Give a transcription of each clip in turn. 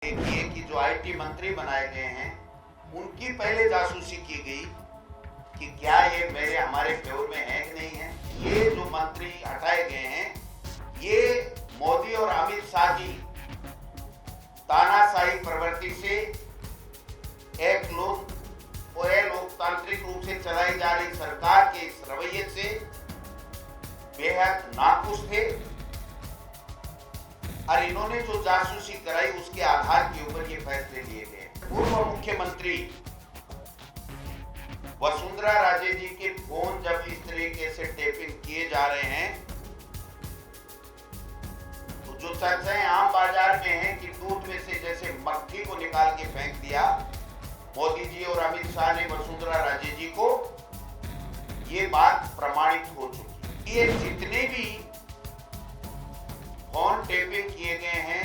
देखिए कि जो आईटी मंत्री बनाए गए हैं उनकी पहले जासूसी की गई कि क्या ये मेरे हमारे फेवर में है कि नहीं है। ये जो मंत्री हटाए गए हैं ये मोदी और अमित शाह की तानाशाही प्रवृत्ति से एक लोकतांत्रिक रूप से चलाई जा रही सरकार के इस रवैये से बेहद नाखुश थे और इन्होंने जो जासूसी कराई उसके आधार के ऊपर ये फैसले लिए गए। पूर्व मुख्यमंत्री वसुंधरा राजे जी के फोन जब इस तरीके से टेपिंग किए जा रहे हैं तो जो चर्चाएं आम बाजार में हैं कि दूध में से जैसे मक्खी को निकाल के फेंक दिया मोदी जी और अमित शाह ने वसुंधरा राजे जी को, ये बात प्रमाणित हो चुकी। ये जितने भी फोन टेपिंग किए गए हैं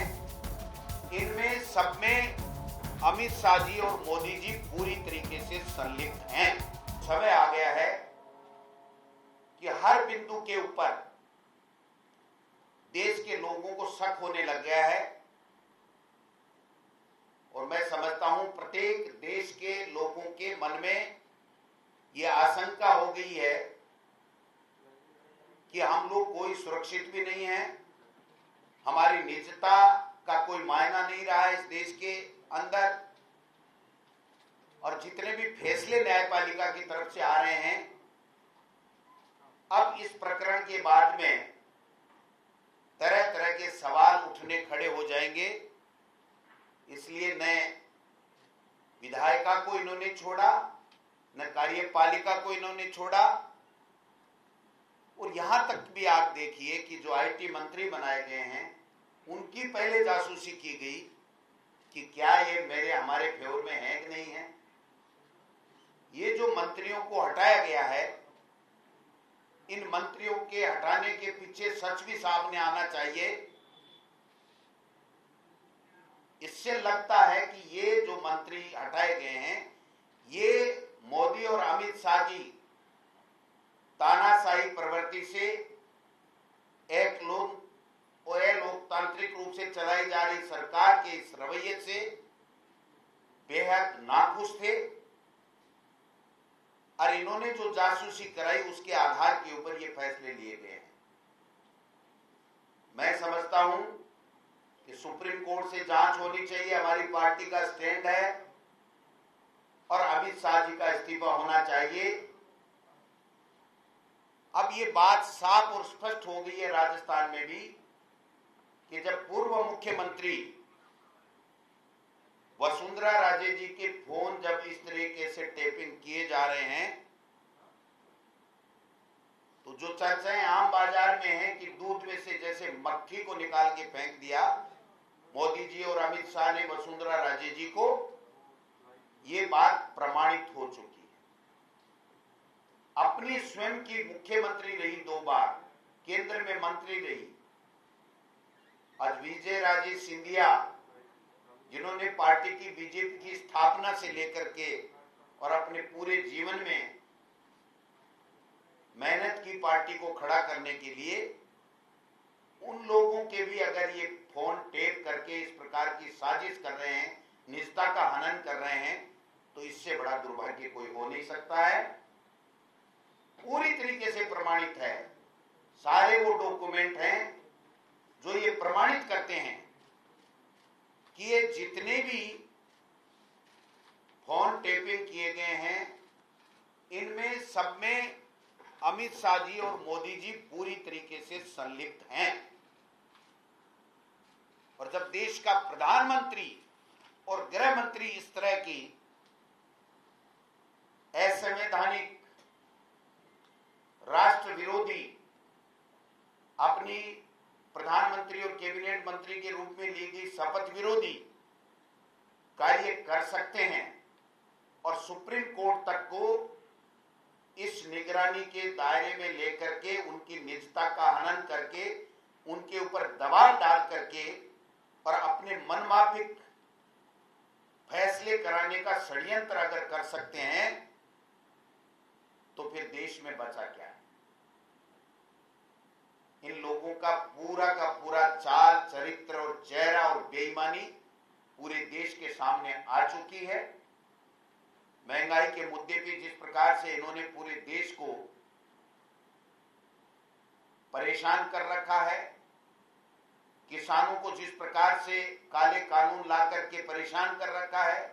इनमें सब में अमित शाह जी और मोदी जी पूरी तरीके से संलिप्त हैं। समय आ गया है कि हर बिंदु के ऊपर देश के लोगों को शक होने लग गया है और मैं समझता हूं प्रत्येक देश के लोगों के मन में यह आशंका हो गई है कि हम लोग कोई सुरक्षित भी नहीं है, हमारी निजता का कोई मायना नहीं रहा है इस देश के अंदर। और जितने भी फैसले न्यायपालिका की तरफ से आ रहे हैं अब इस प्रकरण के बाद में तरह तरह के सवाल उठने खड़े हो जाएंगे। इसलिए न विधायिका को इन्होंने छोड़ा, न कार्यपालिका को इन्होंने छोड़ा और यहां तक भी आप देखिए कि जो आईटी मंत्री बनाए गए हैं उनकी पहले जासूसी की गई कि क्या ये मेरे हमारे फेवर में है कि नहीं है। ये जो मंत्रियों को हटाया गया है इन मंत्रियों के हटाने के पीछे सच भी सामने आना चाहिए। इससे लगता है कि ये जो मंत्री हटाए गए हैं ये मोदी और अमित शाह की तानाशाही प्रवृत्ति से एक लोकतांत्रिक रूप से चलाई जा रही सरकार के इस रवैये से बेहद नाखुश थे और इन्होंने जो जासूसी कराई उसके आधार के ऊपर ये फैसले लिए गए हैं। मैं समझता हूं कि सुप्रीम कोर्ट से जांच होनी चाहिए, हमारी पार्टी का स्टैंड है और अमित शाह जी का इस्तीफा होना चाहिए। अब ये बात साफ और स्पष्ट हो गई है राजस्थान में भी कि जब पूर्व मुख्यमंत्री वसुंधरा राजे जी के फोन जब इस तरीके से टेपिंग किए जा रहे हैं तो जो चर्चाएं आम बाजार में हैं कि दूध में से जैसे मक्खी को निकाल के फेंक दिया मोदी जी और अमित शाह ने वसुंधरा राजे जी को, ये बात प्रमाणित हो चुकी है। अपनी स्वयं की मुख्यमंत्री रही, 2 बार केंद्र में मंत्री रही, आज विजय राजे सिंधिया जिन्होंने पार्टी की बीजेपी की स्थापना से लेकर के और अपने पूरे जीवन में मेहनत की पार्टी को खड़ा करने के लिए, उन लोगों के भी अगर ये फोन टेप करके इस प्रकार की साजिश कर रहे हैं, निजता का हनन कर रहे हैं, तो इससे बड़ा दुर्भाग्य कोई हो नहीं सकता है। पूरी तरीके से प्रमाणित है, सारे वो डॉक्यूमेंट हैं जो ये प्रमाणित करते हैं कि ये जितने भी फोन टेपिंग किए गए हैं इनमें सब में अमित शाह जी और मोदी जी पूरी तरीके से संलिप्त हैं। और जब देश का प्रधानमंत्री और गृह मंत्री इस तरह की असंवैधानिक, राष्ट्र विरोधी, अपनी प्रधानमंत्री और कैबिनेट मंत्री के रूप में ली गई शपथ विरोधी कार्य कर सकते हैं और सुप्रीम कोर्ट तक को इस निगरानी के दायरे में लेकर के उनकी निजता का हनन करके उनके ऊपर दबाव डाल करके और अपने मनमाफिक फैसले कराने का षड्यंत्र अगर कर सकते हैं तो फिर देश में बचा क्या है। इन लोगों का पूरा चाल, चरित्र और चेहरा और बेईमानी पूरे सामने आ चुकी है। महंगाई के मुद्दे पे जिस प्रकार से इन्होंने पूरे देश को परेशान कर रखा है, किसानों को जिस प्रकार से काले कानून ला करके परेशान कर रखा है,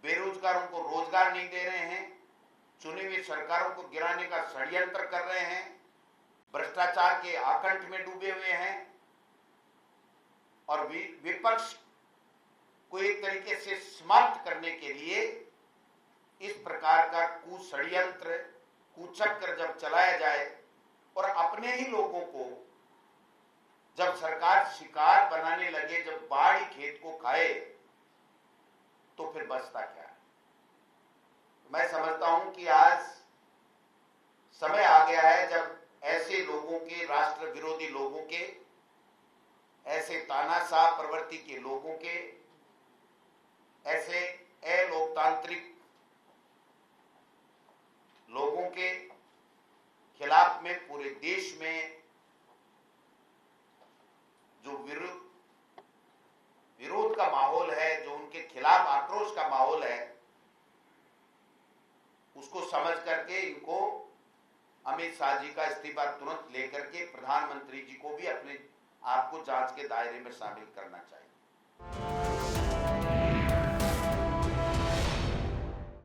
बेरोजगारों को रोजगार नहीं दे रहे हैं, चुनी हुई सरकारों को गिराने का षड्यंत्र कर रहे हैं, भ्रष्टाचार के आकंठ में डूबे हुए हैं और विपक्ष को एक तरीके से समाप्त करने के लिए इस प्रकार का कुषड्यंत्र, कुचक्र जब चलाया जाए और अपने ही लोगों को जब सरकार शिकार बनाने लगे, जब बाढ़ खेत को खाए, तो फिर बचता क्या है। मैं समझता हूं कि आज समय आ गया है जब ऐसे लोगों के, राष्ट्र विरोधी लोगों के, ऐसे तानाशाह प्रवृत्ति के लोगों के, ऐसे अलोकतांत्रिक लोगों के खिलाफ में पूरे देश में जो विरोध का माहौल है, जो उनके खिलाफ आक्रोश का माहौल है, उसको समझ करके इनको अमित शाह जी का इस्तीफा तुरंत लेकर के प्रधानमंत्री जी को भी अपने आप को जांच के दायरे में शामिल करना चाहिए।